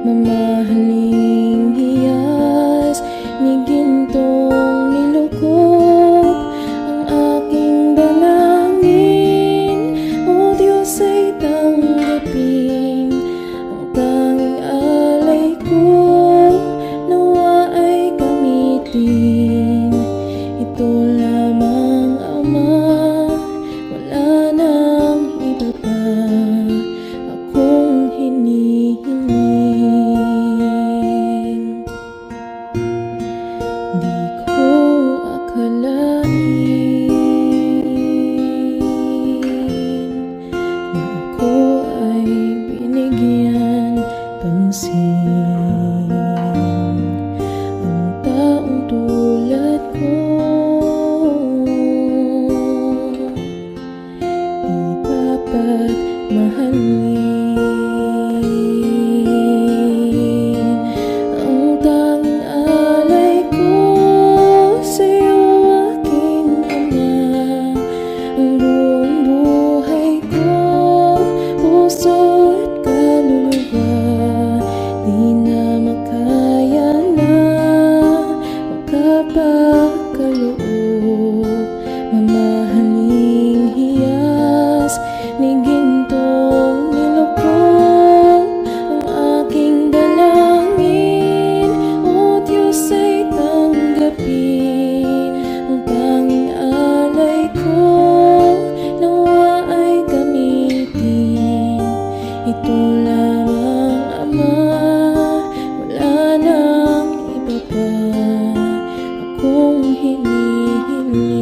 mamahaling hiyas ni gintong nilukop ang aking dalangin. O Diyos ay tanggapin ang tanging alay ko, nawa ay gamitin ito lamang, Ama. Wala nang iba pa akong hinihiling. Di ko akalain na ako ay binigyan pansin. Ang taong tulad ko dapat mahalin. Ang tanging alay ko sa'yo, aking Ama. Ang buong buhay ko, puso at kaluluwa, di na makaya na magkapakaloob. Mamahaling hiyas ni gintong nilukop ang aking dalangin. O Diyos ay tanggapin ang tanging alay ko, nawa ay gamitin ito lamang, Ama. Wala nang iba pa akong hinihiling.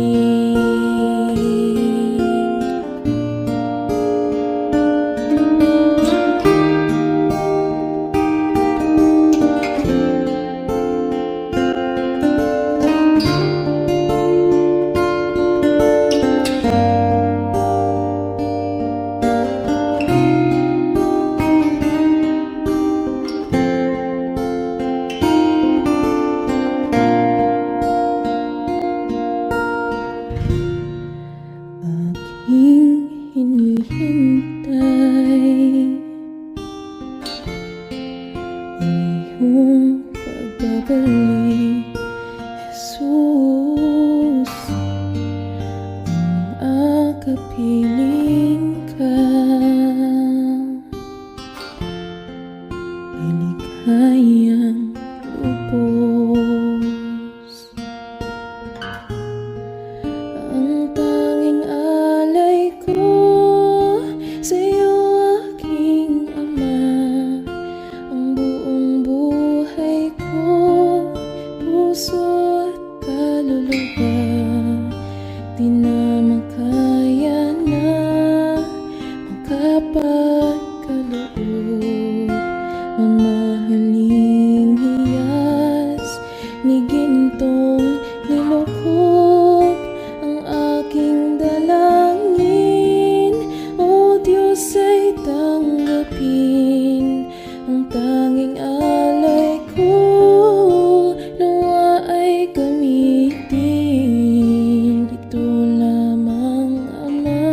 Aking hinihintay ang iyong pagbabalik, Jesus. Ang akapiling ka ay likhayang lubos. Ang tanging alay ko sa'yo, aking Ama. Ang buong buhay ko, puso at kaluluwa, di na makaya na magkapakaloob. Mamahaling hiyas ni gintong nilukop ang aking dalangin. O Diyos ay tanggapin ang tanging alay ko, nawa ay gamitin ito lamang, Ama.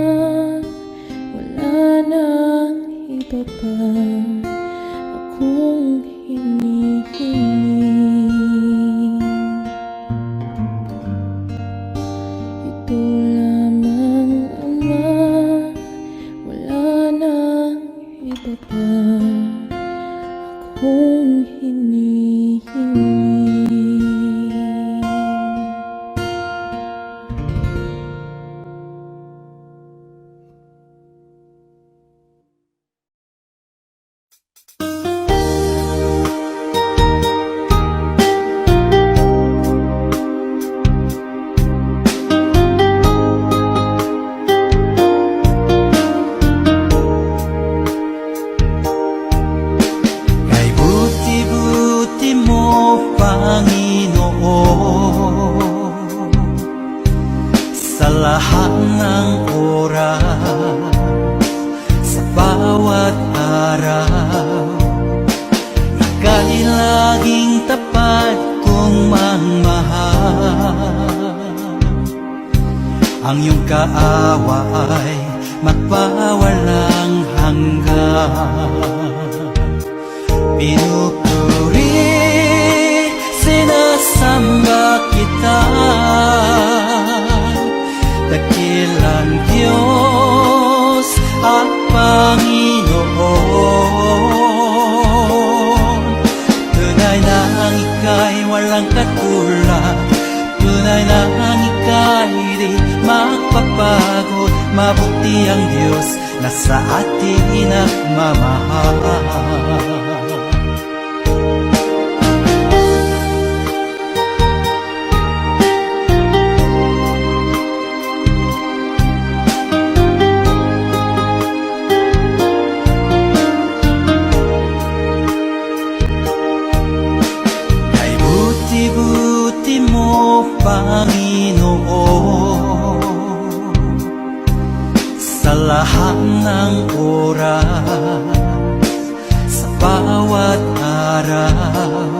Wala nang iba pa akong hinihiling. Ito lamang, Ama. Wala nang iba pa akong hinihiling. Kay buti-buti mo, Panginoon, sa lahat ng oras, sa bawat araw, ika'y laging tapat kong magmahal. Ang iyong kaawa ay magpawalang hanggan. Pinupuri, sinasamba kita, dakilang Diyos at Panginoon. Tunay na ang ika'y walang katulad, tunay na ang ika'y di magpapagod. Mabuti ang Diyos na sa atin nagmamahal. Kay buti-buti mo, Panginoon, sa lahat ng oras, sa bawat araw,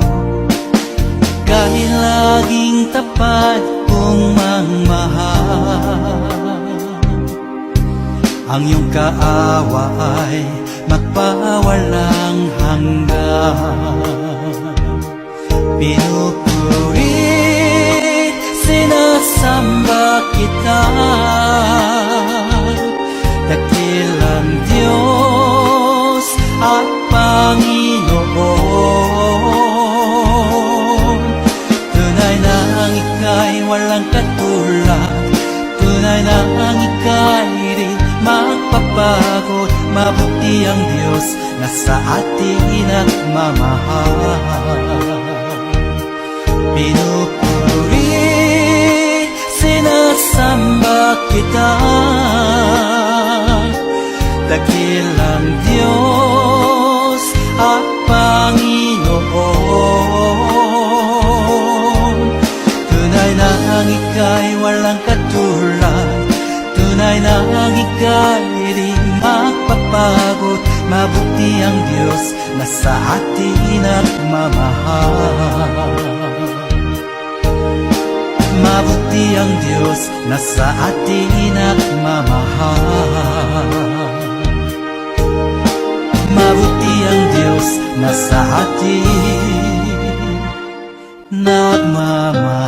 kay laging tapat kong mangmahal. Ang iyong kaawa ay magpawalang hanggan. Pinupuri, sinasamba kita, dakilang Diyos at Panginoon. Tunay na ang ika'y walang katulad, tunay na ang ika'y di magpapagod. Mabuti ang Diyos na sa atin nagmamahal. Pinupuri, sinasamba kita, dakilang Diyos at Panginoon. Tunay na ang ika'y walang katulad, tunay na ang ika'y di magpapagod. Mabuti ang Diyos na sa atin nagmamahal. Mabuti ang Diyos na sa atin nagmamahal. Mabuti ang Diyos na sa atin nagmamahal.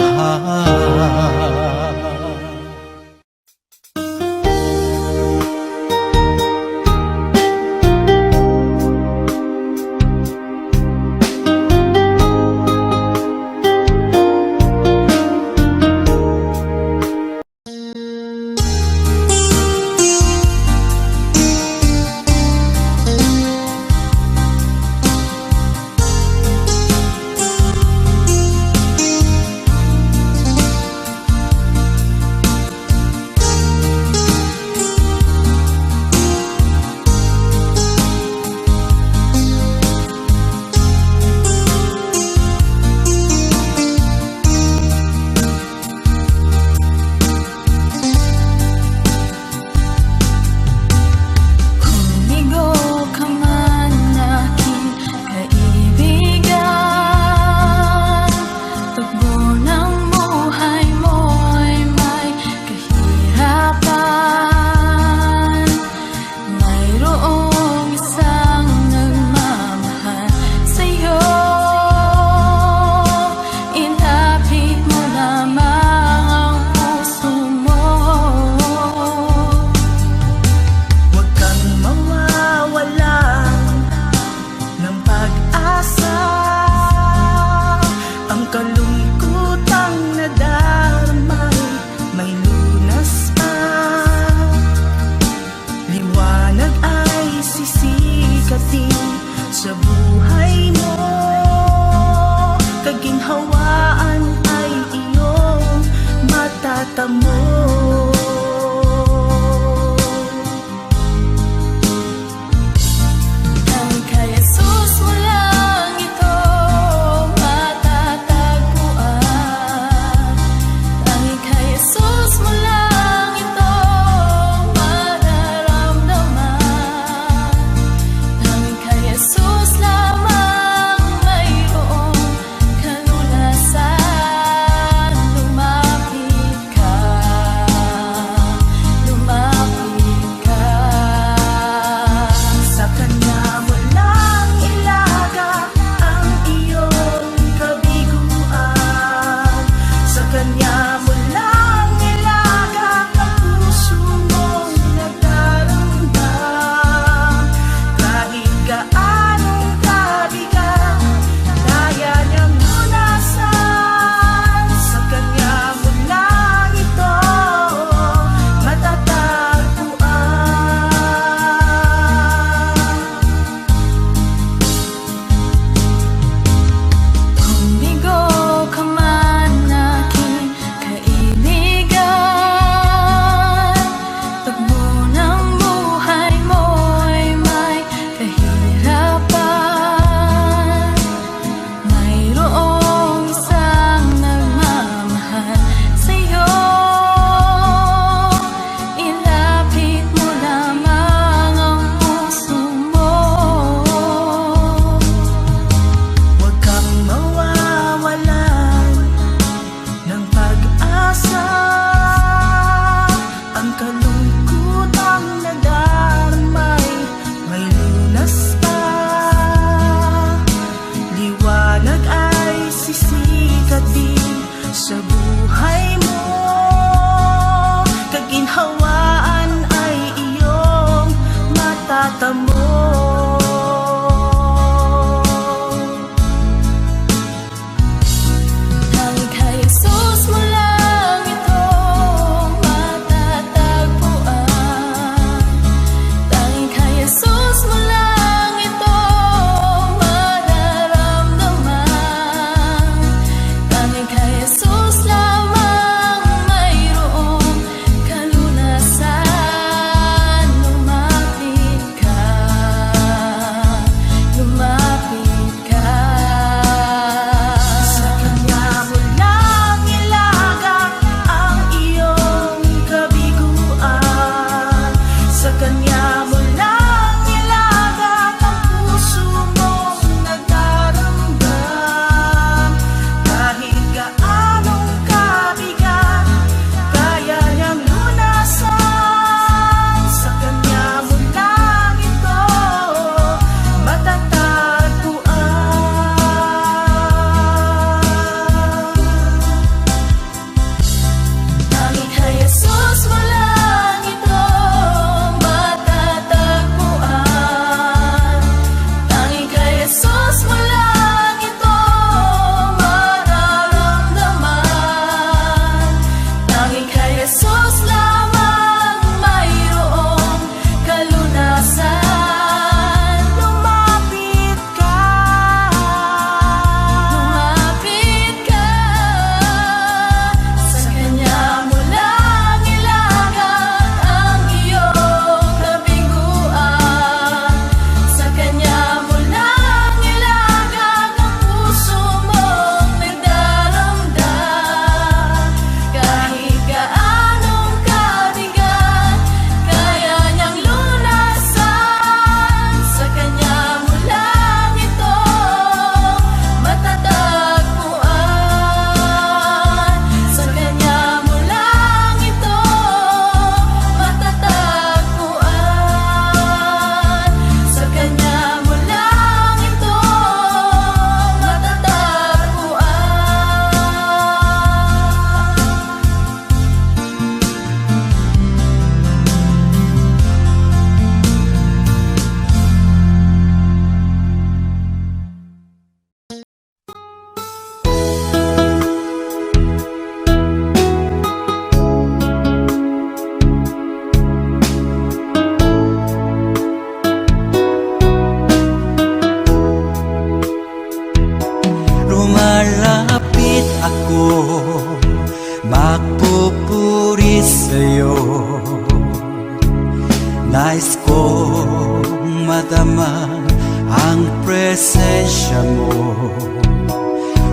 presensya mo.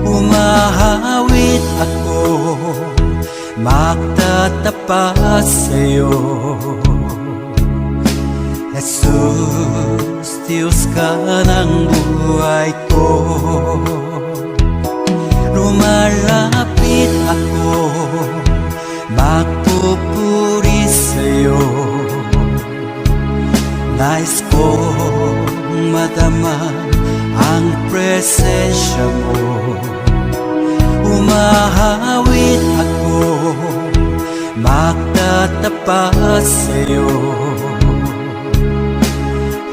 Umahawit ako, magtatapat sa'yo. Jesus, Diyos ka ng buhay ko. Lumalapit ako, magpupuri sa'yo. Nais kong madama ang presensya mo. Umahawit ako, magtatapat sa'yo.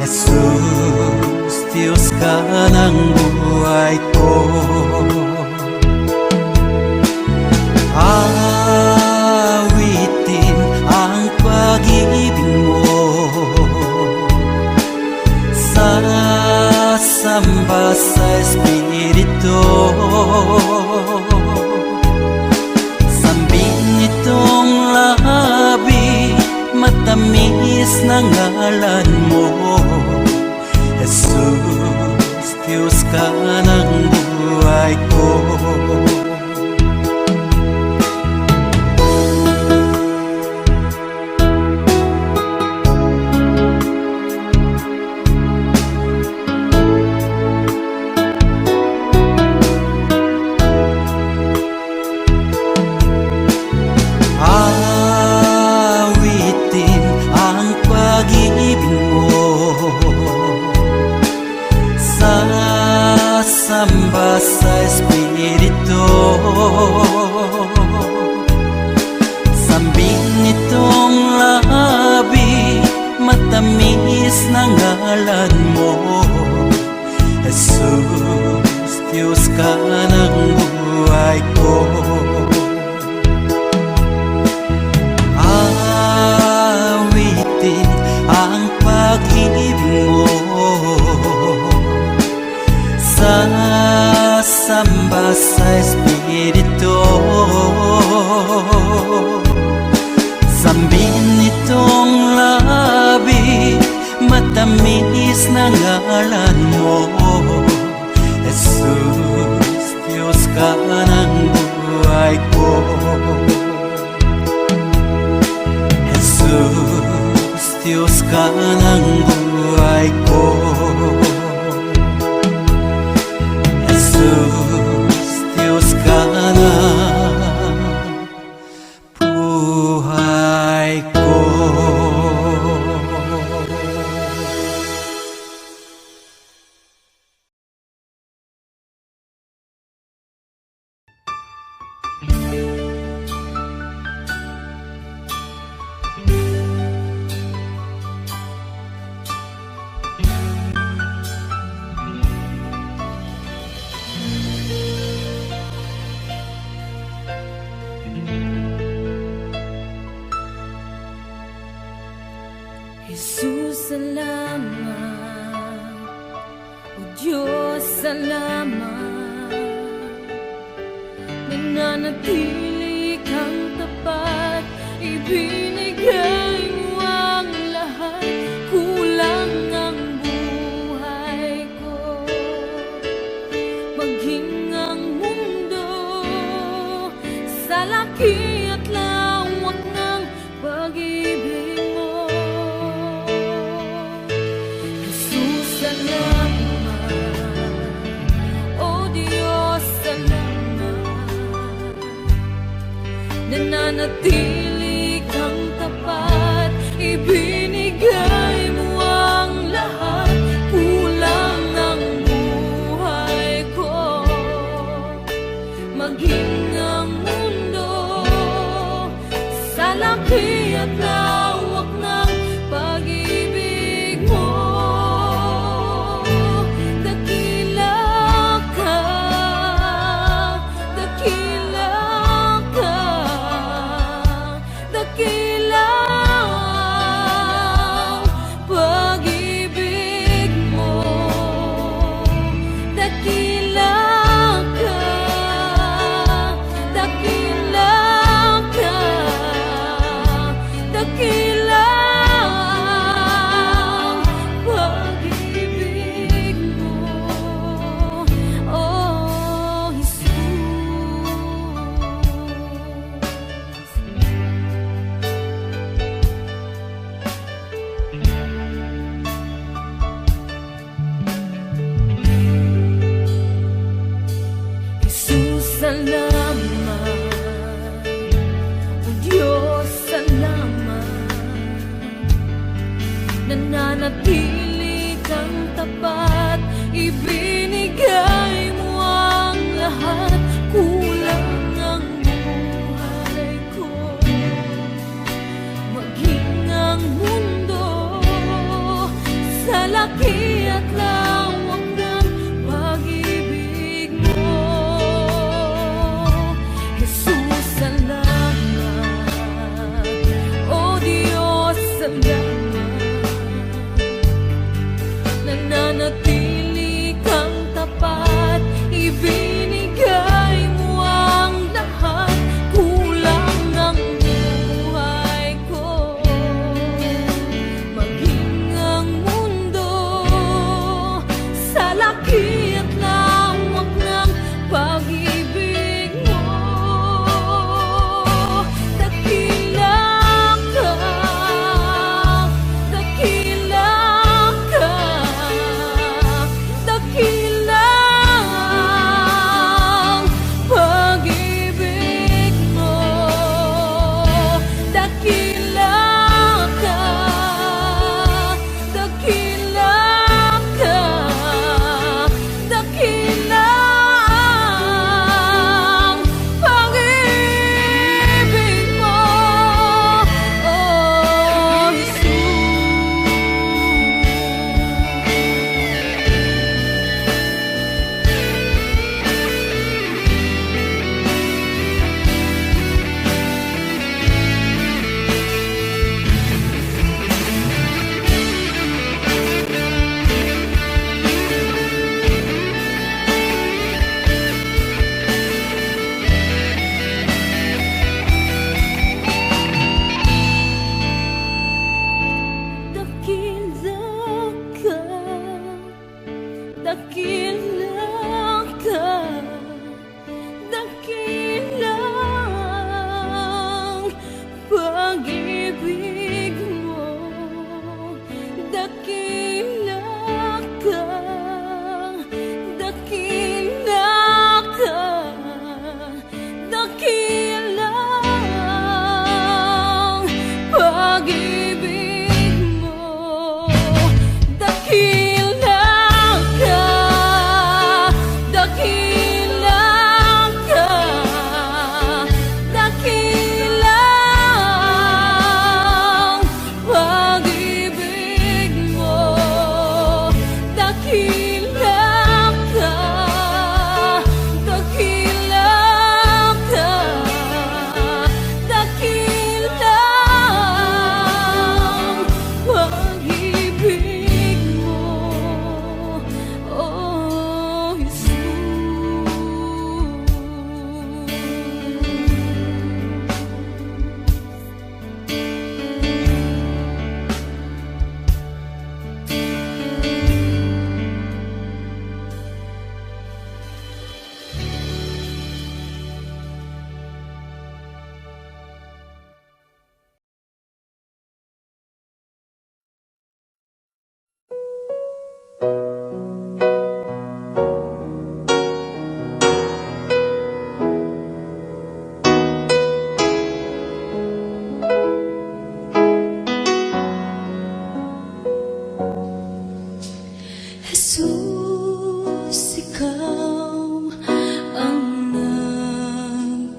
Jesus, Diyos ka ng buhay ko. Awitin ang pag-ibig mo, sasamba sa Espiritu. Sambin itong labi, matamis na ngalan mo. Jesus, Diyos ka ng buhay ko. Awitin ang pag-ibig mo, sasamba sa Espiritu. Sambin itong labi, matamis na ngalan mo. Jesus, Diyos ka ng buhay ko. Awitin ang pag-ibig mo, sasamba sa Espiritu. Sambin itong labi, matamis na ngalan mo. Jesus, Diyos ka ng buhay ko. Jesus, Diyos ka ng buhay ko. Jesus, Diyos ka ng buhay ko. Jesus, salamat. O Diyos, salamat. Nananatili kang tapat, ibinigay mo ang lahat. Kulang ang buhay ko, maging ang mundo sa laki at lawak ng pag-ibig mo. Jesus, salamat. O Diyos, salamat. Nananatili kang tapat, ibinigay mo ang lahat. Kulang ang buhay ko, maging ang mundo sa laki at lawak ng pag-ibig mo. Dakila ka, dakila ka, nananatili kang tapat, ibinigay mo ang lahat. Kulang ang buhay ko, maging ang mundo sa laki at lawak ng pag-ibig mo. Jesus, salamat. O Diyos, salamat. Nananatili kang tapat, ibinigay mo ang lahat. Kulang ang buhay ko, maging ang mundo sa laki at lawak ng pag-ibig mo. Dakila ka, dakila ka, dakila ang pag-ibig mo. Dakila ka, dakila ka, dakila ang pag-ibig mo. Oh, dakila ka, dakila ang pag-ibig mo. Dakila ka, dakila ka, dakila ang pag-ibig mo. Dakila ka, dakila ka, dakila ang pag-ibig mo. Dakila ka, dakila ka, dakila ang pag-ibig mo. Oh, Jesus. Jesus, ikaw ang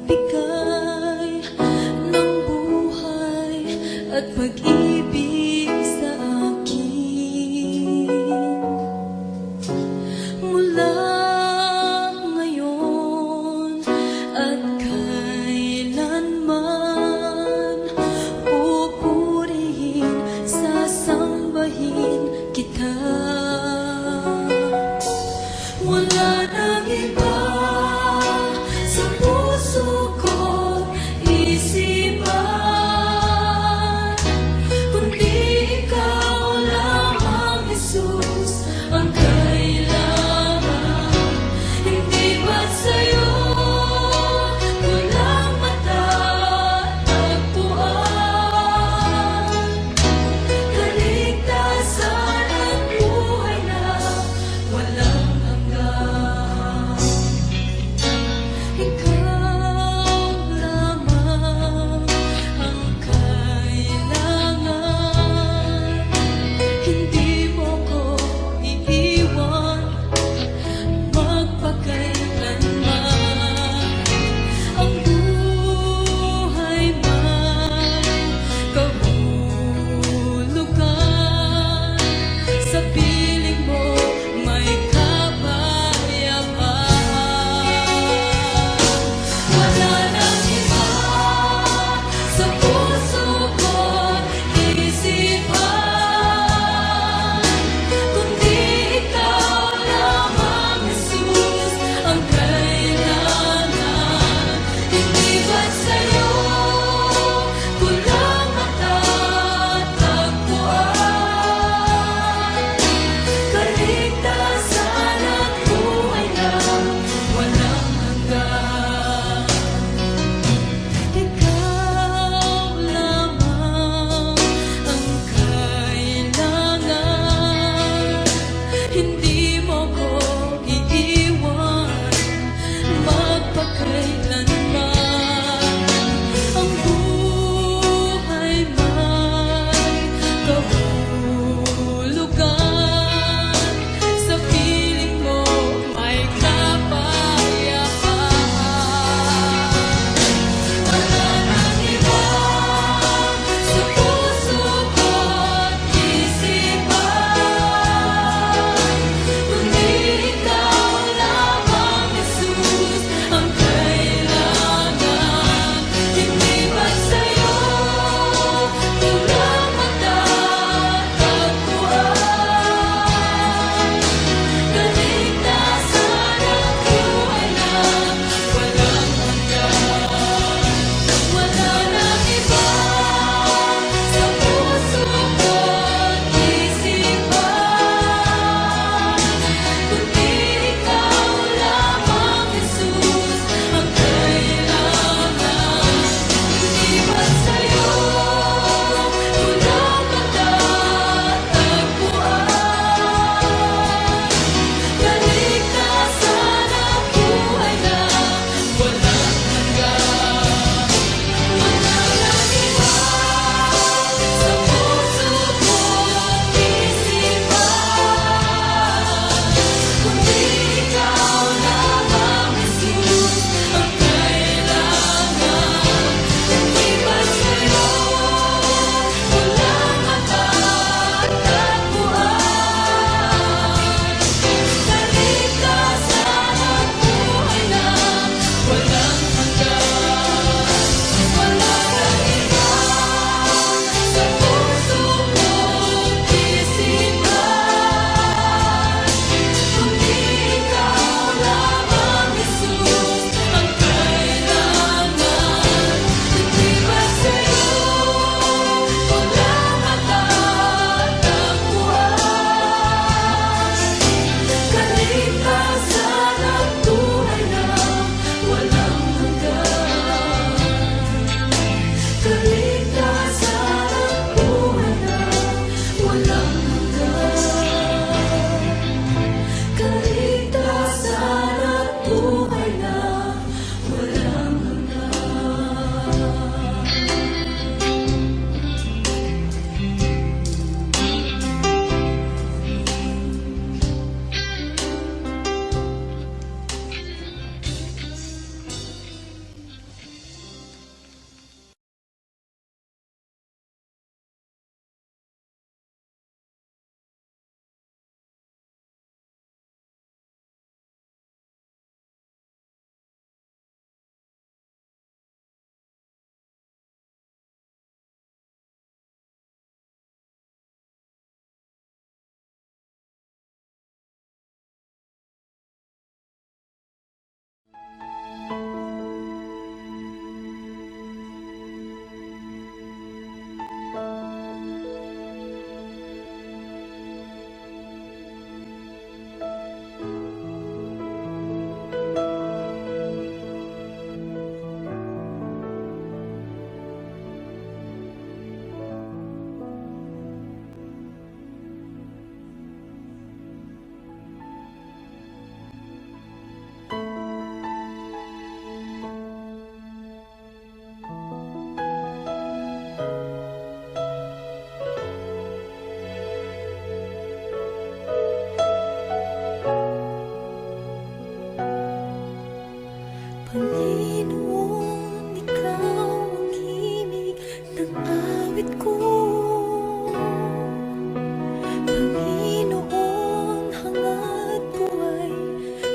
nagbigay ng buhay at pag-ibig sa akin. Mula ngayon at kailanman, pupurihin, sasambahin kita. Wala nang iba sa puso ko, isipan, kundi ikaw lamang, Jesus, ang kailangan. Hindi ba't sa'yo ko lang matatagpuan? Kaligtasan at buhay na walang hanggan.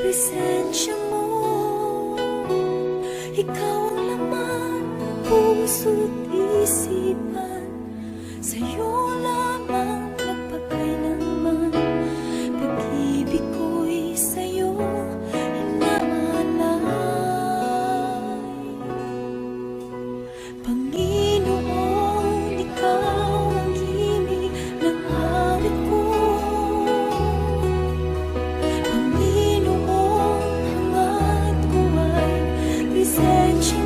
presensya mo. Ikaw ang laman ng puso't isipan, sa'yo lamang magpakailanman. Pag-ibig ko'y sa'yo inaalay. Panginoon, ikaw ang himig ng awit ko. Panginoon, hangad ko ay presensya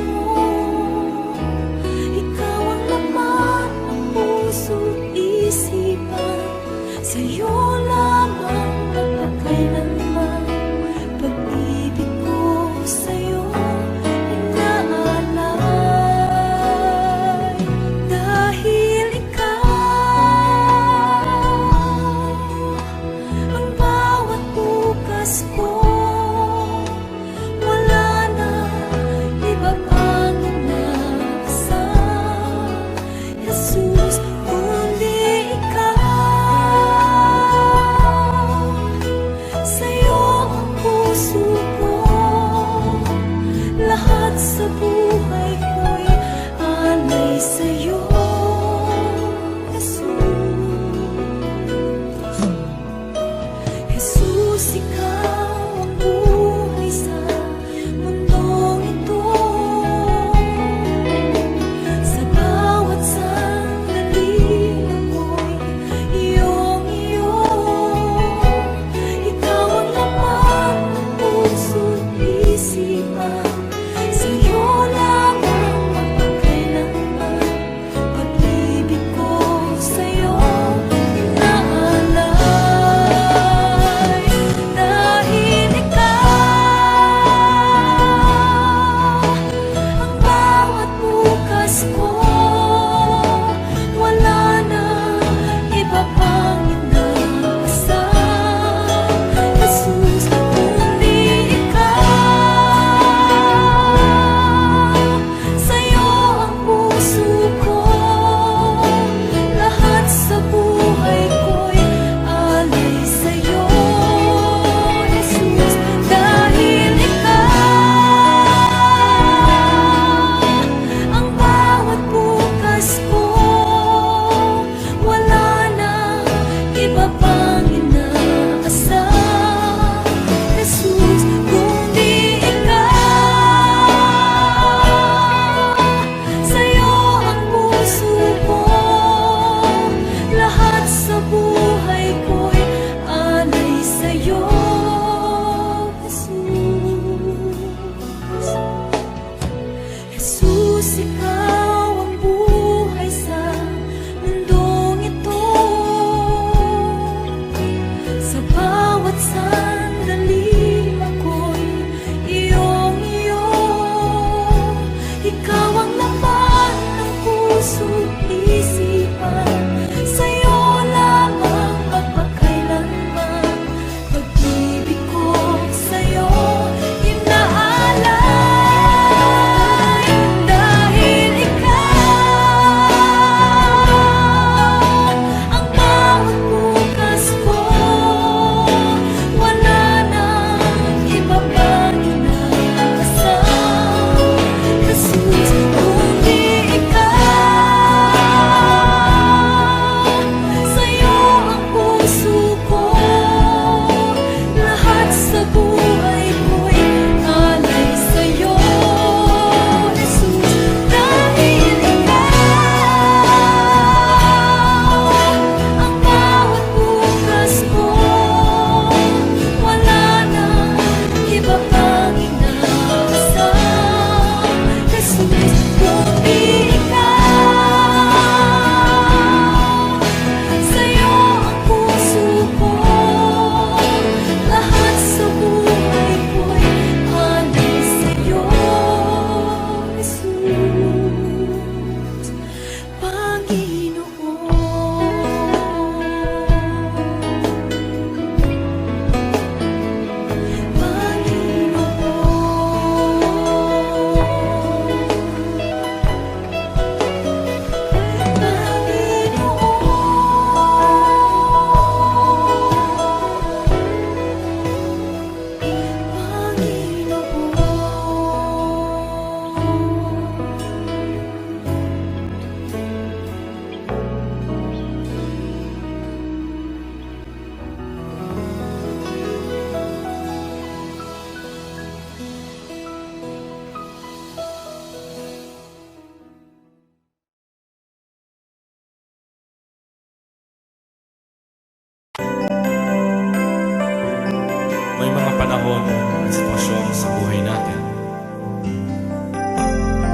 panahon at sitwasyon sa buhay natin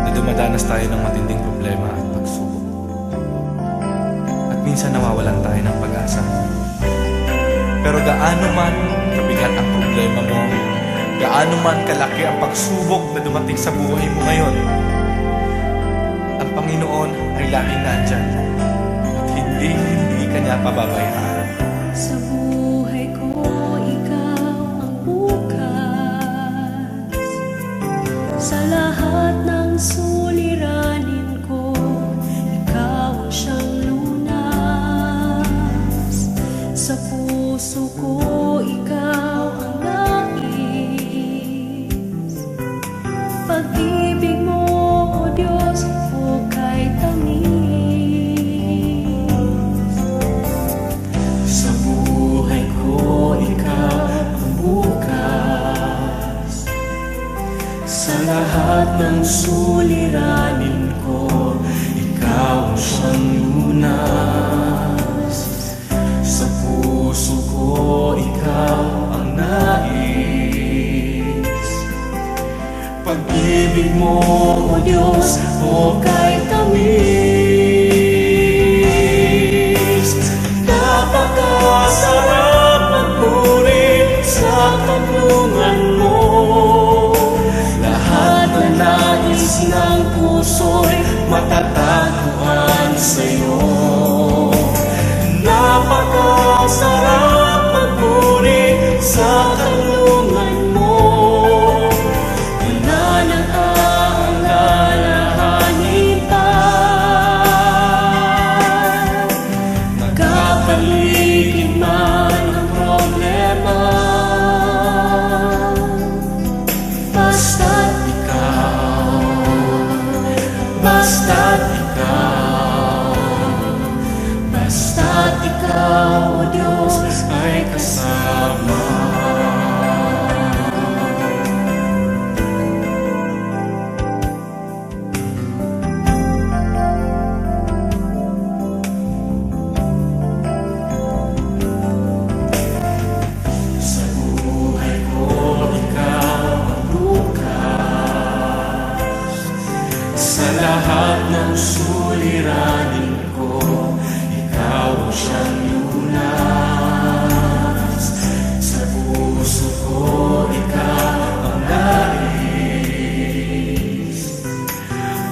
na dumadanas tayo ng matinding problema at pagsubok. At minsan nawawalan tayo ng pag-asa. Pero gaano man kabigat ang problema mo, gaano man kalaki ang pagsubok na dumating sa buhay mo ngayon, ang Panginoon ay laging nandyan at hindi ka niya pababayaan. Sa buhay ko, ikaw ang bukas. Sa lahat ng suliranin ko, ikaw ang siyang lunas. Sa puso ko, ikaw ang nais. Pag-ibig mo, O Diyos, hukay tamis. Sa buhay ko, ikaw ang bukas. Sa lahat ng suliranin ko, ikaw ang siyang lunas. Sa puso ko, ikaw ang nais. Pag-ibig mo, O Diyos, hukay tamis. Napakasarap magpuri sa kanlungan mo. Lahat na nais ng puso'y matatagpuan sa'yo. Napakasarap magpuri sa kanlungan mo. Wala nang aalalahanin pa. Nagkapaligid man ang problema, basta't ikaw, basta't ikaw, basta't ikaw, O Diyos, ay kasama. Sa buhay ko, ikaw ang bukas. Sa lahat ng suliranin ko, ikaw ang siyang lunas. Sa puso ko, ikaw ang nais.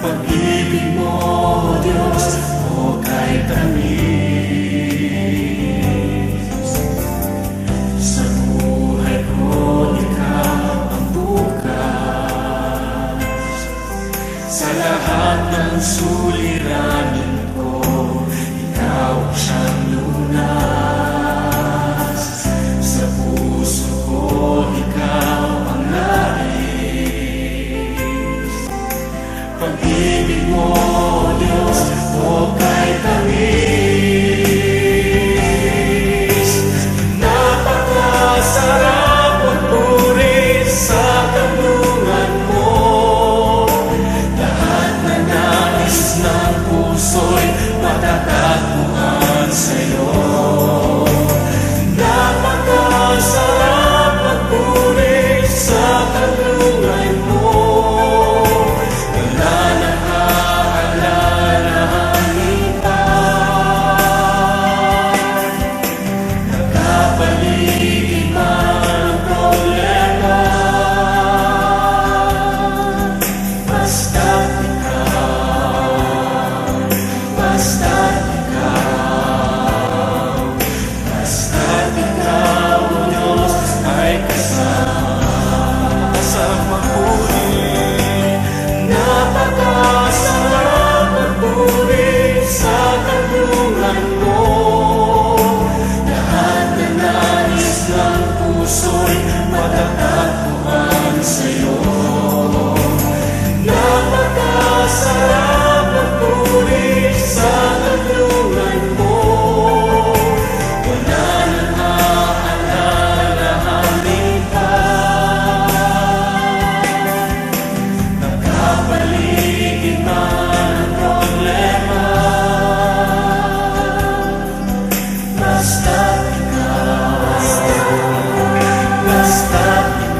Pag-ibig mo, O Diyos, hukay tamis. Sa buhay ko, ikaw ang bukas. Sa lahat ng suliranin ko, ikaw ang siyang lunas. Sa puso ko, ikaw ang nais. Pag-ibig mo, O Diyos, hukay tamis. Napakasarap magpuri sa kanlungan mo. Lahat na nais ng puso'y matatagpuan sa'yo. Napakasarap magpuri sa kanlungan mo. Wala nang aalalahanin pa. Nagkapaligid man ang problema, basta't ikaw, basta't ikaw, basta't ikaw, O Diyos, ay kasama sa magpuri. Napakasarap magpuri sa kanlungan mo. Lahat na nais ng puso'y matatagpuan sa'yo. Napakasarap magpuri sa kanlungan mo. Wala nang aalalahanin pa. Nagkapaligid man ang problema, basta't ikaw, basta't ikaw.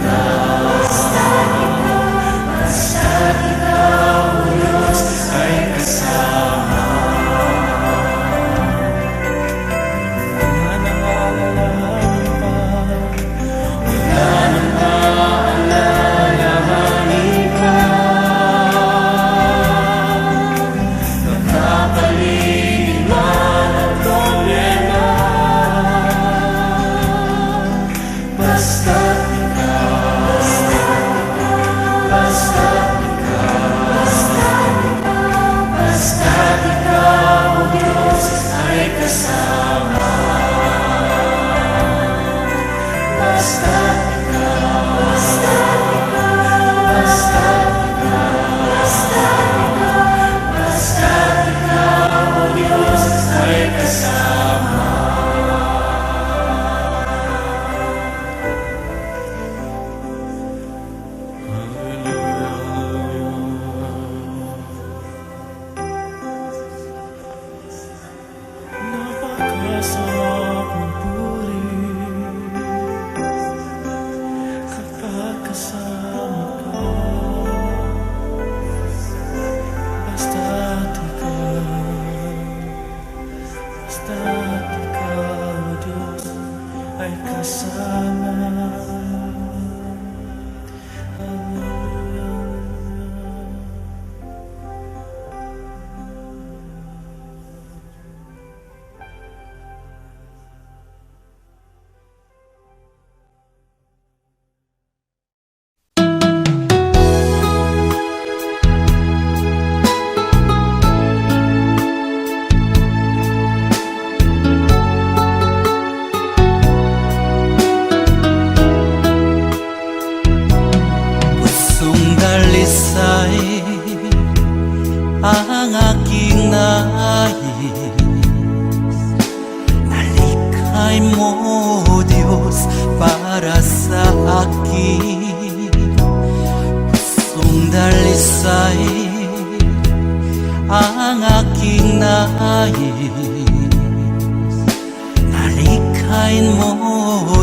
dalisay ang aking nais. Nalikhay mo, Diyos, para sa akin. Pusong dalisay ang aking nais. Nalikhain mo,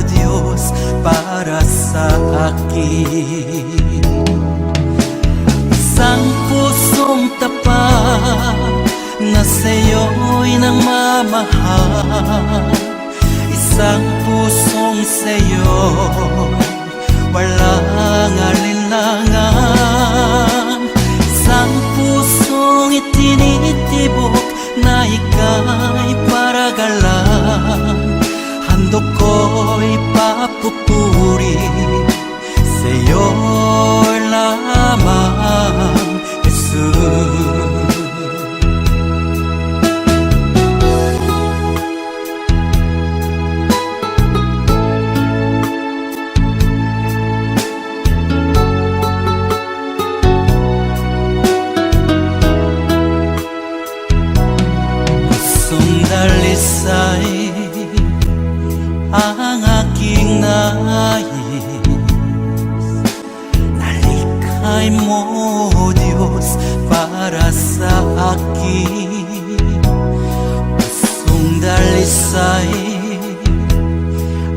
Diyos, para sa akin. Isang pusong tapat na sa'yo'y nangmamahal. Isang pusong sa'yo'y walang alinlangan. Isang pusong itinitibok na ika'y paragalan. Handog ko'y papupuri sa'yo lamang, Jesus. Dalisay ang aking nais. Nalikhay mo, Diyos, para sa akin. Pusong dalisay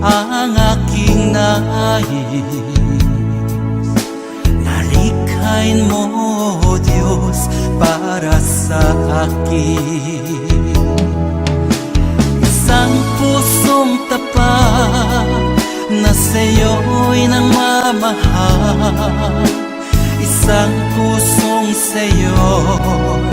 ang aking nais. Nalikhain mo, Diyos, para sa akin. Isang pusong tapat na sa'yo'y nangmamahal. Isang pusong sa'yo'y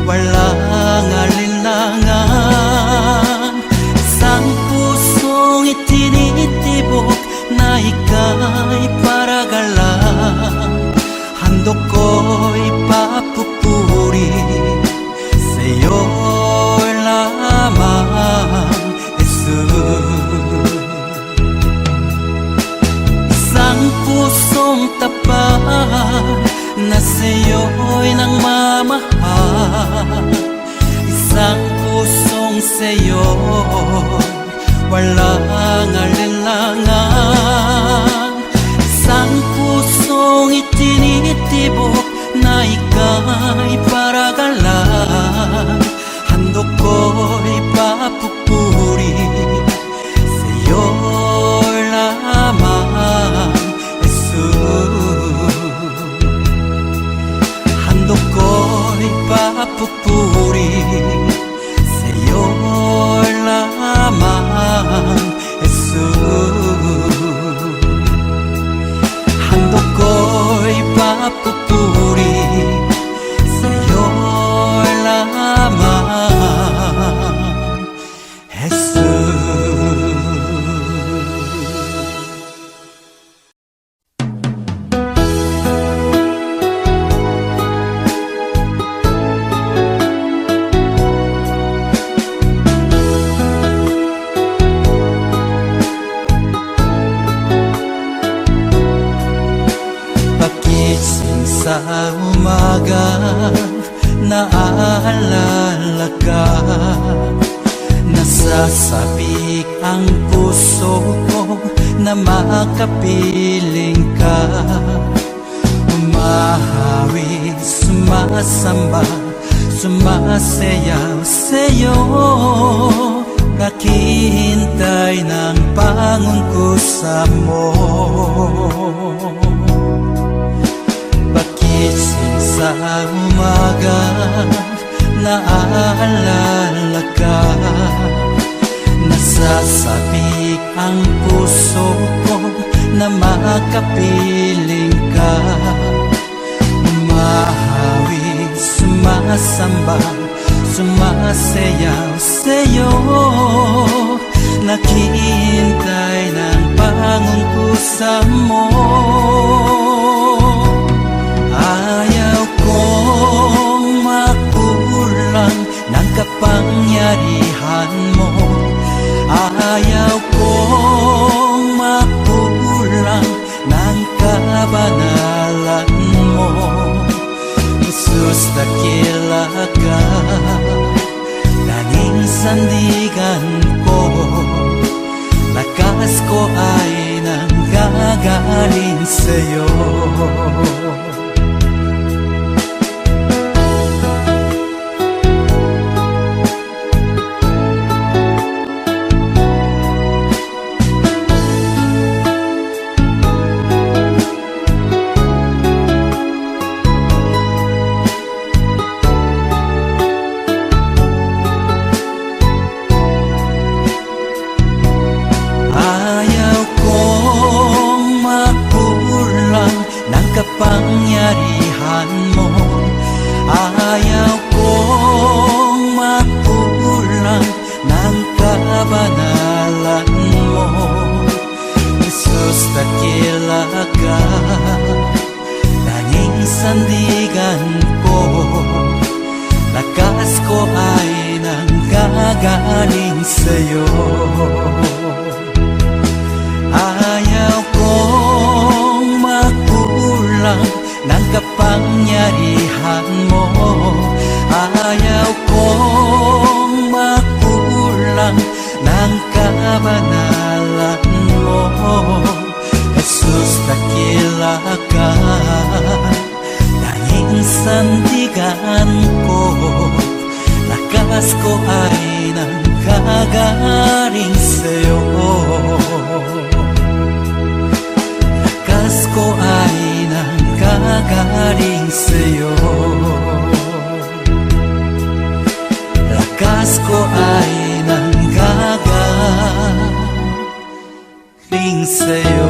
walang alinlangan. Isang pusong itinitibok na ika'y paragalan. Handog ko'y papupuri sa'yo lamang, Jesus. Isang pusong tapat na sa'yo'y nangmamahal. Isang pusong sa'yo'y walang alinlangan. Isang pusong itinitibok na ika'y paragalan. Handog ko'y papupuri sa'yo lamang, Jesus. Handog ko'y papupuri sa'yo lamang, Jesus. Handog ko'y papupuri sa'yo lamang, Jesus. Pagising sa umaga, naalala ka. Nasasabik ang puso ko na makapiling ka. Umahawi, sumasamba, sumasayaw sa'yo. Naghihintay ng pangungkusa mo. Pagising sa umaga, naalala ka. Nasasabik ang puso ko na makapiling ka. Umahawi, sumasamba, sumasayaw sa'yo. Naghihintay ng pangungkusa mo. Ayaw kong makulang ng kapangyarihan mo. Ayaw kong makulang ng kabanalan mo. sa'yo. Kapangyarihan mo, ayaw kong makulang ng kabanalan mo. Jesus, dakila ka, tanging sandigan ko, lakas ko ay nanggagaling sa'yo. Ayaw kong makulang ng kapangyarihan mo, ayaw kong makulang ng kabanalan mo. Jesus, dakila ka, tanging sandigan ko, lakas ko ay nanggagaling sa'yo. Lakas ko ay nanggagaling sa'yo. Lakas ko ay nanggagaling sa'yo.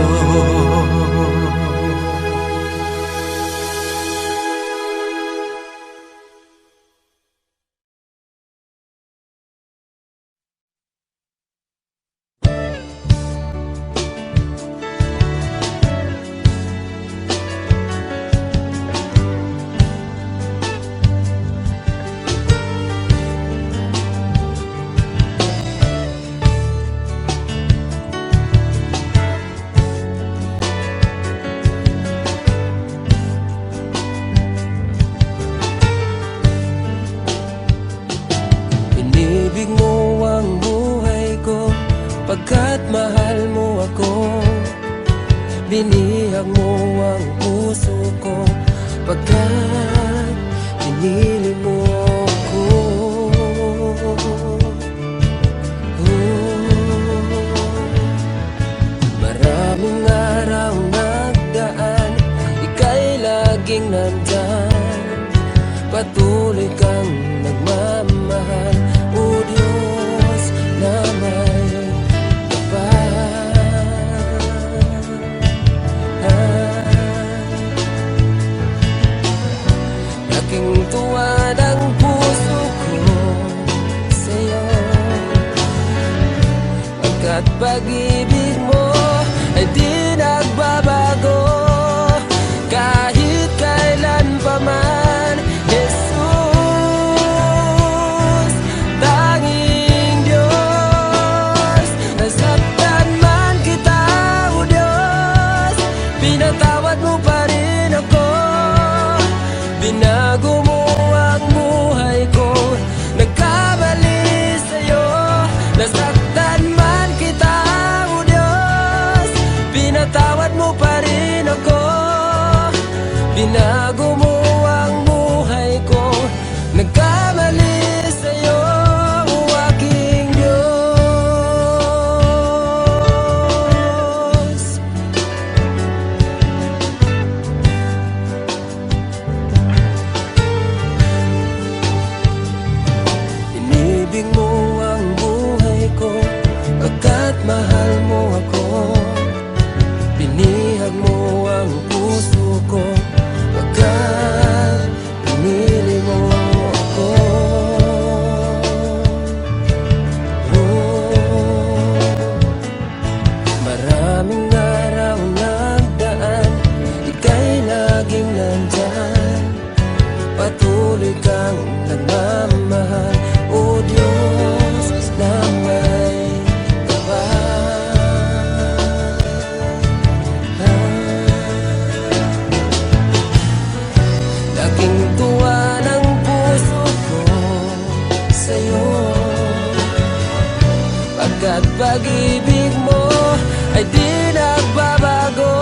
Pagkat mahal mo ako, binihag mo ang puso ko. Pagkat pinili mo ako, maraming araw nagdaan, ika'y laging nandyan. Patuloy kang nagmamahal, o Diyos na may aking tuwa ng puso ko sa'yo, pagkat pag-ibig mo ay di nagbabago kahit kailan pa man. Jesus, tanging Diyos, nasaktan man kita, o Diyos, pinatawad mo pa rin ako. Binago mo ang buhay ko, nagkamali sa'yo. Nasaktan man kita, o Diyos, pinatawad mo pa rin ako. Binago mo ang buhay ko, nagkamali sa'yo, o aking Diyos. Inibig mo ang buhay ko, pagkat mahal mo ako. Binihag mo ang puso ko, pagkat pinili mo ako. Maraming araw nagdaan, ika'y laging nandyan. Patuloy kang nagmamahal, o Diyos na may laking tuwa ng puso ko sa'yo, pagkat pag-ibig mo ay di nagbabago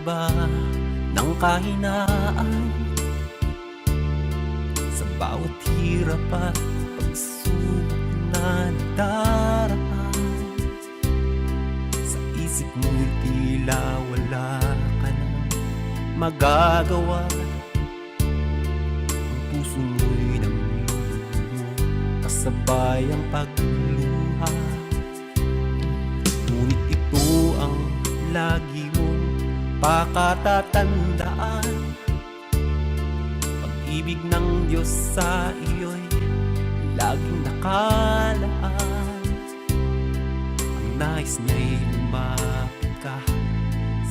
ba ng kahinaan? Sa bawat hirap at pagsubok na nadaraan, sa isip mo'y tila wala ka nang magagawa. Ang puso mo'y namlulumo, kasabay ang pagluha. Ngunit ito ang lagi mong pakatatandaan: pag-ibig ng Diyos sa iyo'y laging nakalaan. Ang nais niya'y lumapit ka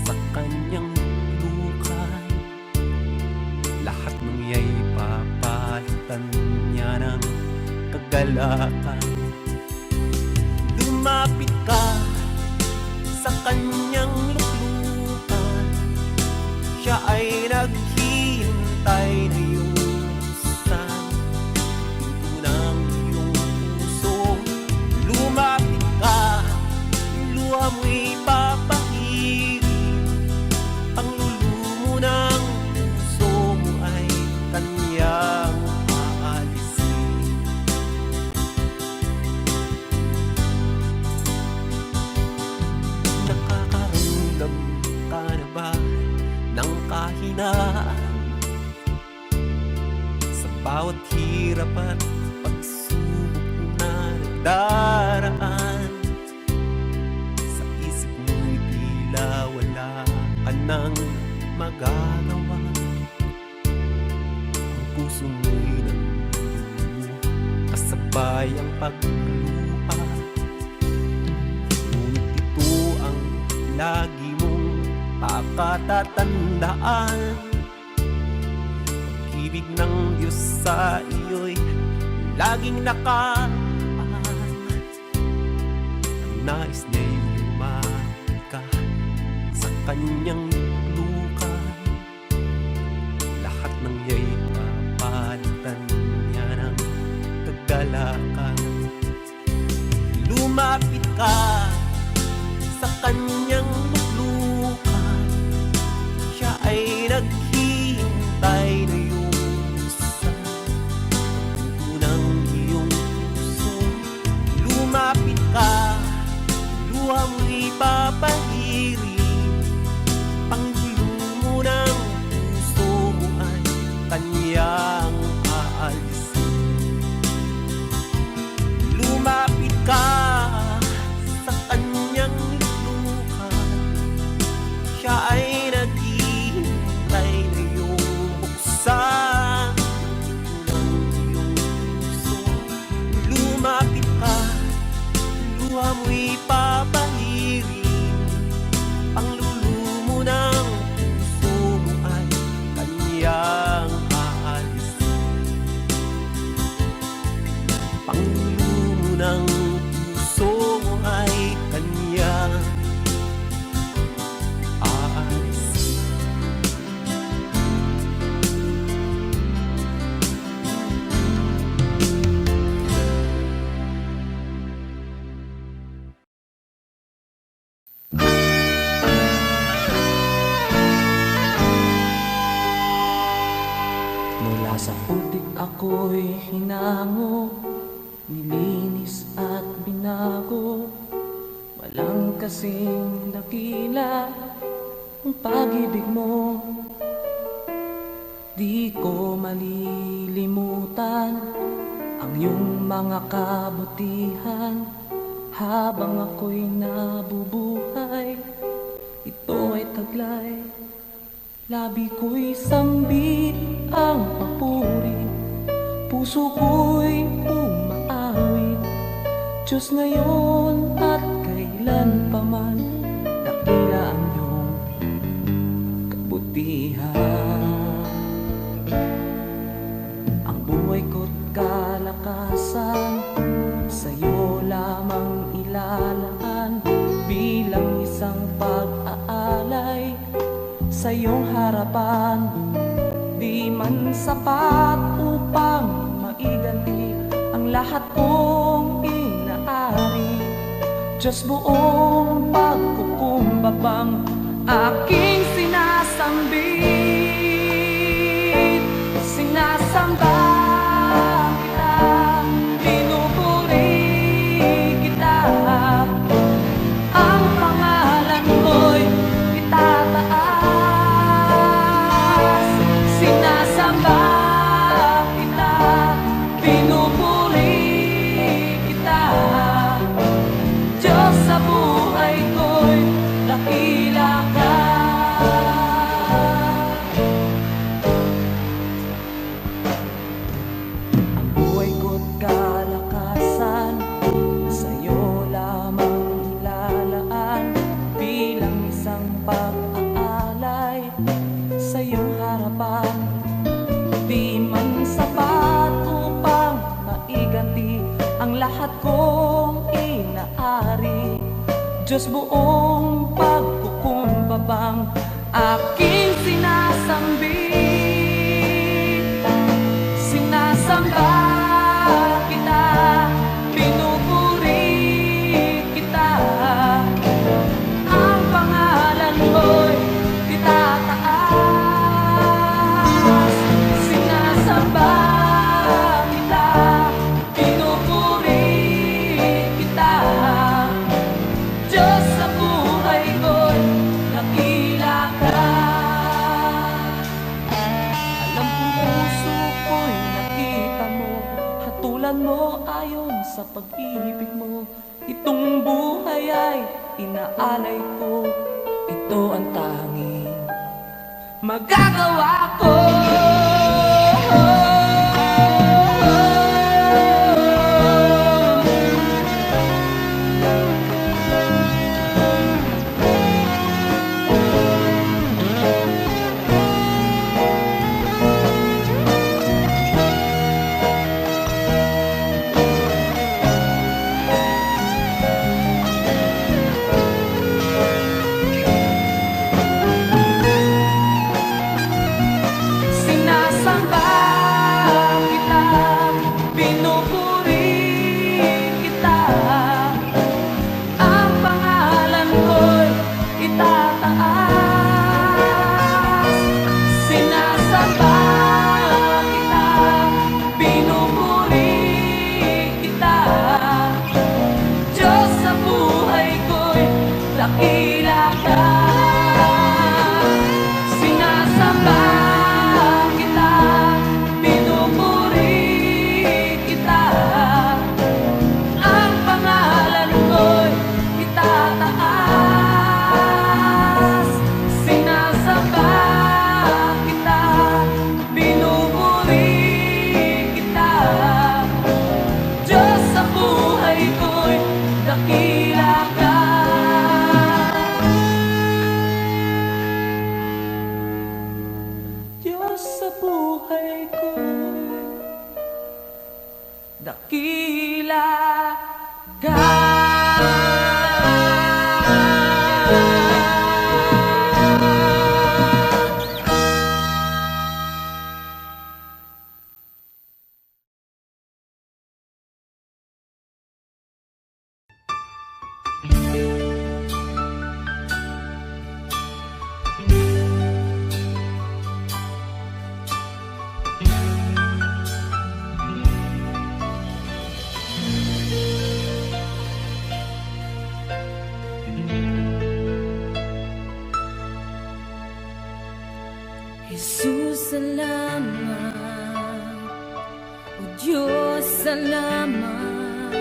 sa kanyang lukay. Lahat ng iya'y papalitan niya ng kagalakan. Lumapit ka sa kanyang luklukan, siya ay naghihintay na yusan pinto ng iyong puso. Lumapit ka, luha mo'y papahirin, ang lulumo ng puso mo ay kanyang aalisin. Nakakaramdam ka na ba ng kahinaan? Sa bawat hirap at pagsubok na nagdaraan, sa isip mo'y tila wala ka nang magagawa. Ang puso mo'y namlulumo, kasabay ang pagluha. Ngunit ito ang lagi mong pakatatandaan: pag-ibig ng Diyos sa iyo'y laging nakaan. Ang nais niya'y lumapit ka sa kanyang luklukan. Lahat ng iya'y papalitan niya ng kagalakan. Lumapit ka sa kanyang luklukan, siya ay naghihintay na yusan pinto ng iyong puso. Lumapit ka, luha mo'y papahirin, ang lulumo ng puso mo ay kanyang aalisin. Lumapit ka sa kanyang luklukan, siya ay naghihintay na iyong buksan pinto ng iyong puso. Lumapit ka, luha mo'y papahirin, ang lulumo ng puso mo ay kanyang aalisin. Panglulumo ng puso mo ay kanyang aalisin. Mula sa putik ako'y hinango, nilinis at binago. Walang kasing dakila ang pag-ibig mo. Di ko malilimutan ang iyong mga kabutihan. Habang ako'y nabubuhay, ito ay taglay. Labi ko'y sambit ang papuri, puso ko'y umaawit. Diyos ngayon at kailan pa man, dakila ang iyong kabutihan. Ang buhay ko't kalakasan, sa'yo lamang ilalaan. Bilang isang pag-aalay sa iyong harapan, di man sapat upang maiganti ang lahat kong inaari. Diyos, buong pagkukumbabang aking sinay. sinasambit, sinasamba kita, pinupuri kita. Ang pangalan mo'y itataas, sinasamba kita, pinupuri kita. Diyos sa buhay ko'y dakila ka. Ang buhay ko't kalakasan, sa'yo lamang ilalaan. Bilang isang pag-aalay sa iyong harapan, di man sapat upang maiganti ang lahat kong inaari. Diyos, buong pagkukumbabang aking sinasambit, sinasamba kita, pinupuri kita. Ang pangalan mo'y itataas, sinasamba kita, pinupuri kita. Diyos sa buhay ko'y dakila ka. Alam kong puso ko'y nakita mo, hatulan mo ayon sa pag-ibig mo. Itong buhay ay inaalay ko, ito ang tanging magagawa ko. Sinasamba kita, pinupuri kita. Ang pangalan ko'y itataas, sinasamba kita, pinupuri kita. Diyos sa buhay ko'y dakila ka. Sinasamba kita, pinupuri kita. Ang pangalan ko'y itataas, sinasamba kita, pinupuri kita. Diyos sa buhay ko'y dakila ka. Diyos sa buhay ko'y dakila ka. Jesus, salamat. O Diyos, salamat.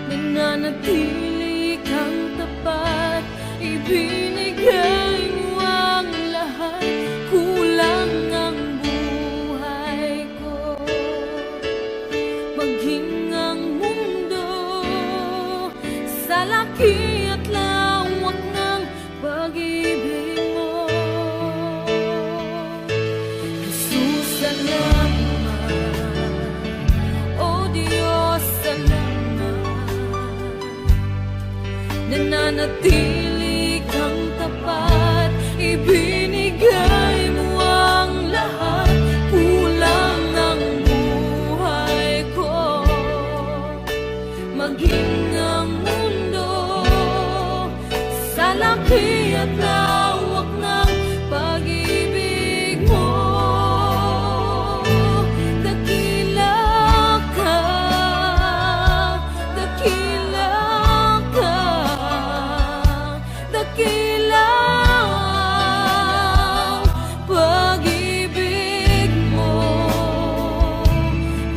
Nananatili kang tapat, ibinigay mo ang lahat. Kulang ang buhay ko, maging ang mundo sa laki at lawak ng pag-ibig mo. Jesus, salamat. O Diyos, salamat. Nananatili kang tapat, ibinigay mo ang lahat. Kulang ang buhay ko, maging ang mundo sa laki at lawak na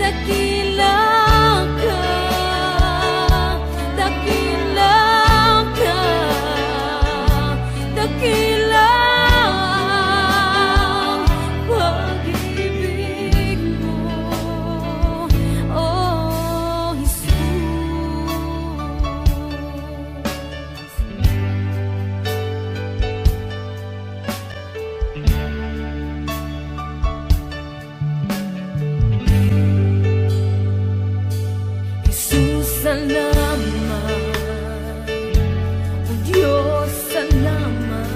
dakila ka, dakila ka, dakila ang pag-ibig mo, oh Jesus. Jesus, salamat. O Diyos, salamat.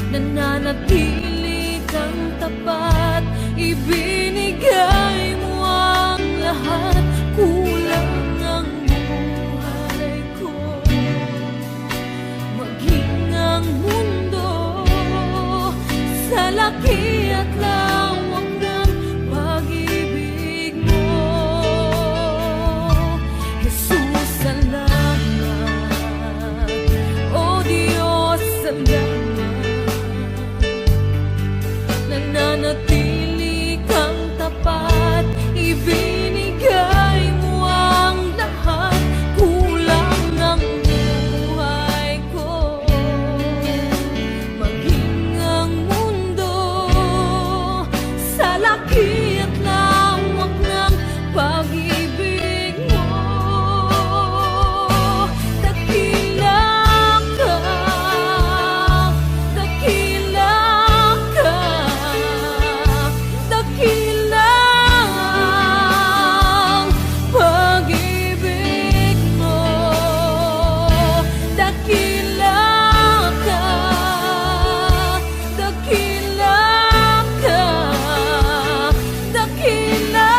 Nananatili kang tapat, ibinigay mo ang lahat. Kulang ang buhay ko, maging ang mundo sa laki at lawak ng pag-ibig mo. Jesus, salamat. O Diyos, salamat. Nananatili kang tapat, ibinigay mo ang lahat. Kulang ang buhay ko, maging ang mundo sa laki at lawak ng pag-ibig mo. Dakila ka, dakila ka, dakila ang pag-ibig mo. Dakila ka, dakila ka, dakila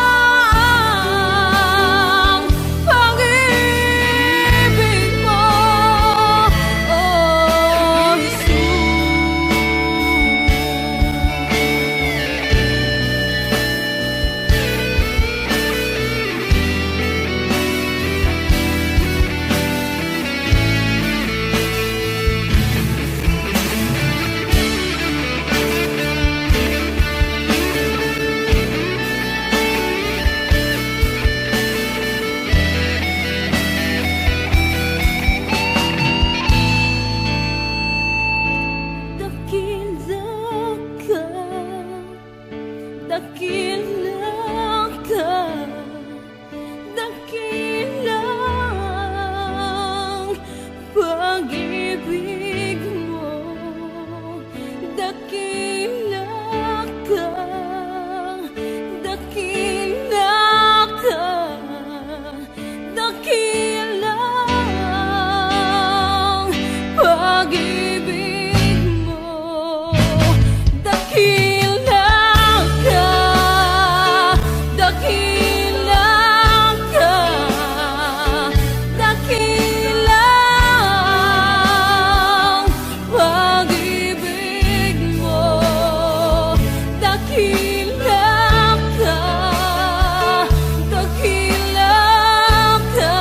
ang pag-ibig mo, oh Jesus. Dakila ka, dakila ang pag-ibig mo. Dakila ka, dakila ka, dakila ang pag-ibig mo. Dakila ka, dakila ka, dakila ang pag-ibig mo. Dakila ka, dakila ka,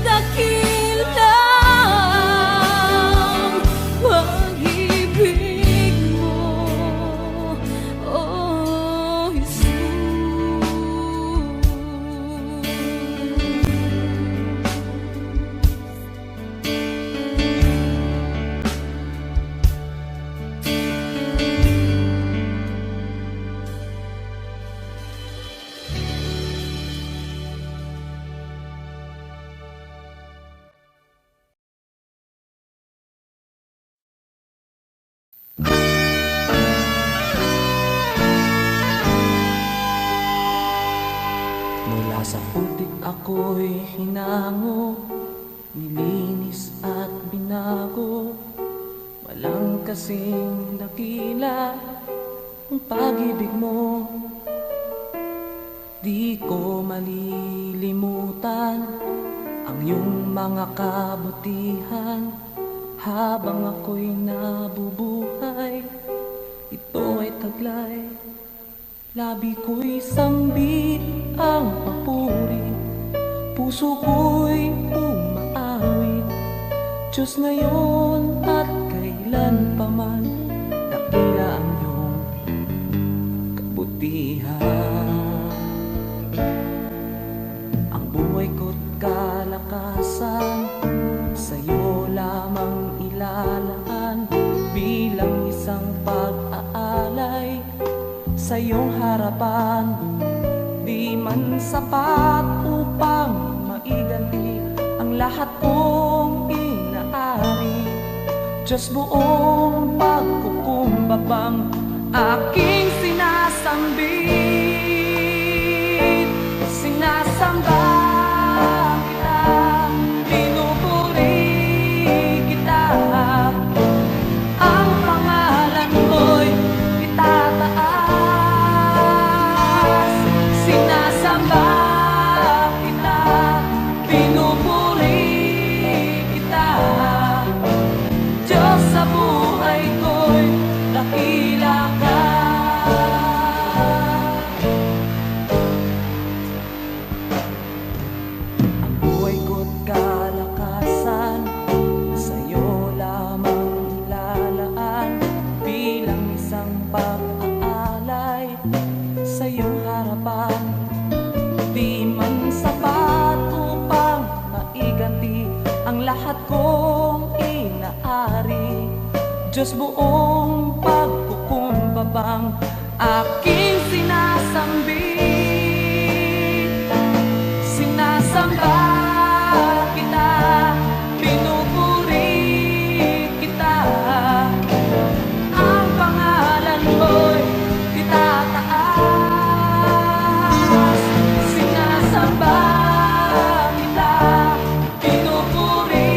dakila ang pag-ibig mo, oh Jesus. Mula sa putik ako'y hinango, nilinis at binago. Walang kasing dakila ang pag-ibig mo. Di ko malilimutan ang iyong mga kabutihan. Habang ako'y nabubuhay, ito ay taglay. Labi ko'y sambit ang papuri, puso ko'y umaawit. Diyos ngayon at kailan pa man, dakila ang iyong kabutihan. kabutihan. Ang buhay ko't kalakasan sa'yo lamang ilalaan, bilang isang pag-aalay sa iyong harapan. Di man sapat upang maiganti ang lahat kong inaari, Diyos buong pagkukumbabang aking sinasambit. Sinasamba kita, pinupuri kita, ang pangalan mo'y itataas. Sinasamba kita, pinupuri kita, Diyos sa buhay ko'y dakila ka. Ang buhay ko't kalakasan sa'yo lamang ilalaan, bilang isang pag-aalay sa iyong harapan. Di man sapat upang maiganti ang lahat kong inaari, Diyos buong pagkukumbabang aking sinasambit. Sinasamba kita, pinupuri kita, ang pangalan mo'y itataas. Sinasamba kita, pinupuri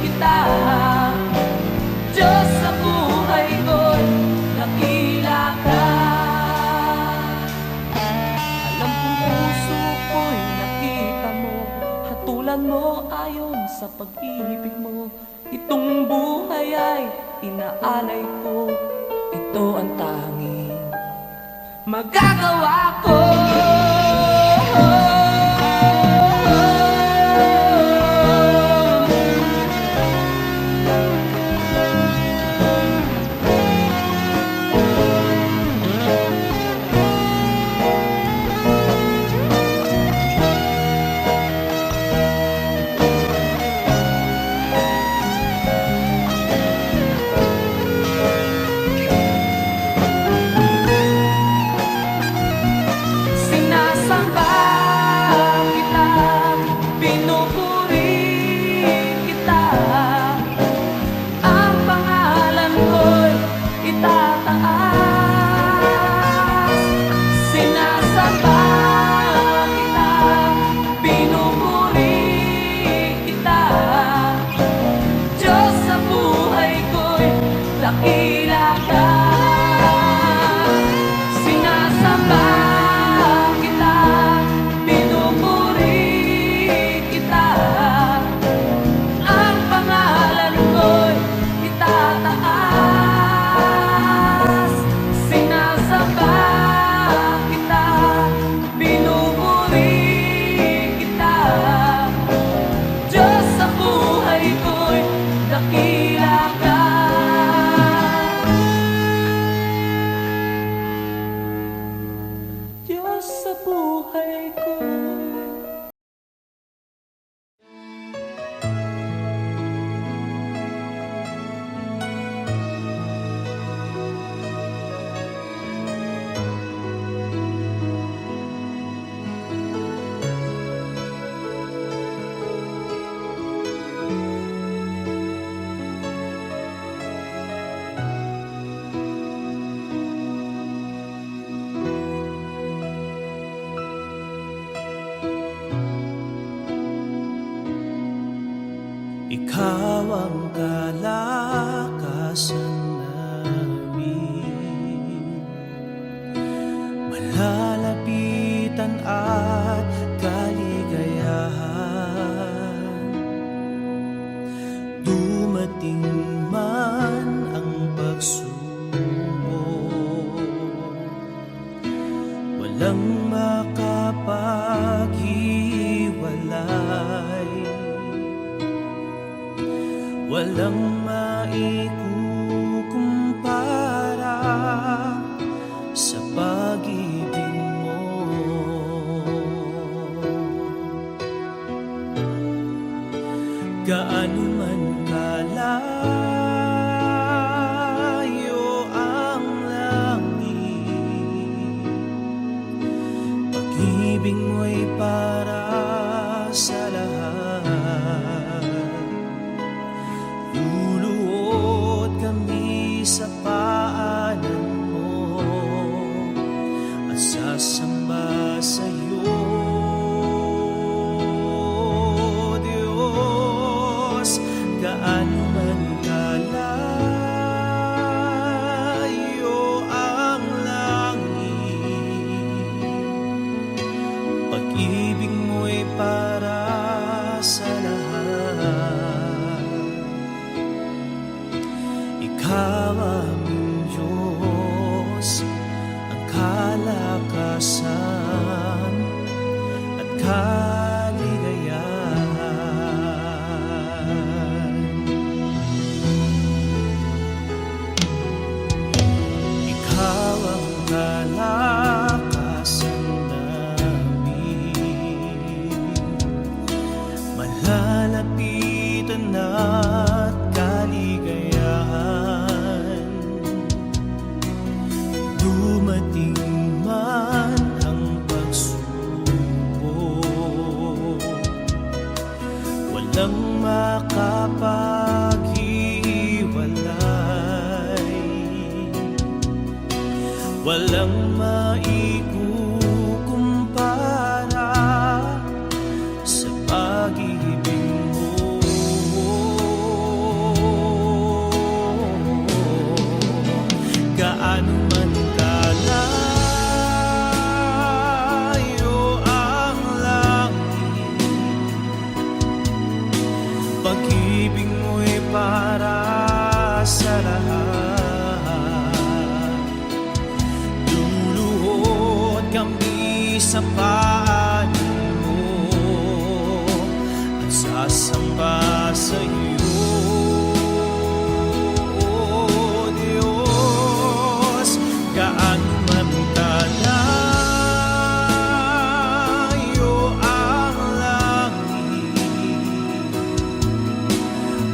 kita, Diyos sa buhay ko'y dakila ka. Alam kong puso ko'y nakita mo, hatulan mo ayon sa pag-ibig mo. Itong buhay ay inaalay ko, ito ang tanging magagawa ko. Sinasamba kita, pinupuri kita, ang pangalan ko'y itataas. Sinasamba kita, pinupuri kita, Diyos sa buhay ko'y dakila ka. Sinasamba kita, pinupuri kita, ang pangalan ko'y itataas. Sinasamba kita, pinupuri kita, Diyos sa buhay ko'y dakila ka. Diyos sa buhay ko'y Ikaw ang kalakasan namin, malalapitan at kaligayahan. Dumating man ang pagsubok, walang makapaghiwalay, walang maikukumpara sa pag Gaano man kalayo ang langit, pag-ibig mo'y para sa lahat. Luluhod kami sa paanan mo at sasamba sa'yo, gaano man kalayo ang langit, pag-ibig mo'y para sa lahat. Ikaw aming Diyos, ang kalakasan at kalakasan namin, malalapitan at kaligayahan. Dumating man ang pagsubok, walang makapaghiwalay, walang maikukumpara sa pag-ibig mo. Gaano man kalayo ang langit, pag-ibig mo'y para sa lahat. Luluhod kami sa paanan mo at sasamba sa'yo, Diyos. Gaano man kalayo ang langit,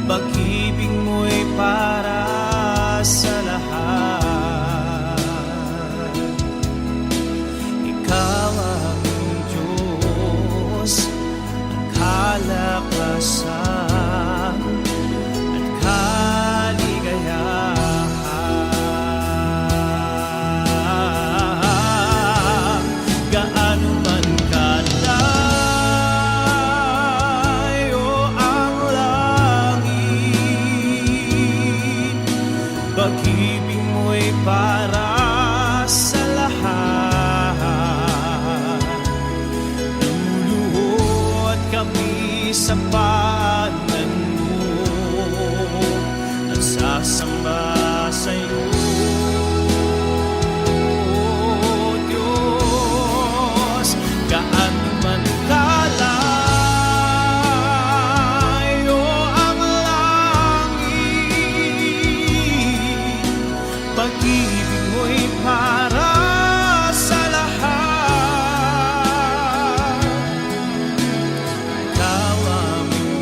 pag-ibig mo'y para sa lahat. Ikaw aming Diyos, ang kalakasan at kaligayahan. Gaano man kalayo ang langit, pag-ibig mo'y para sa lahat. Luluhod kami sa paanan mo at sasamba sa'yo, Diyos. Gaano man kalayo ang langit, pag-ibig mo'y para sa lahat. Ikaw aming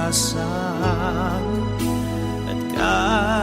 pag-asa. At kahit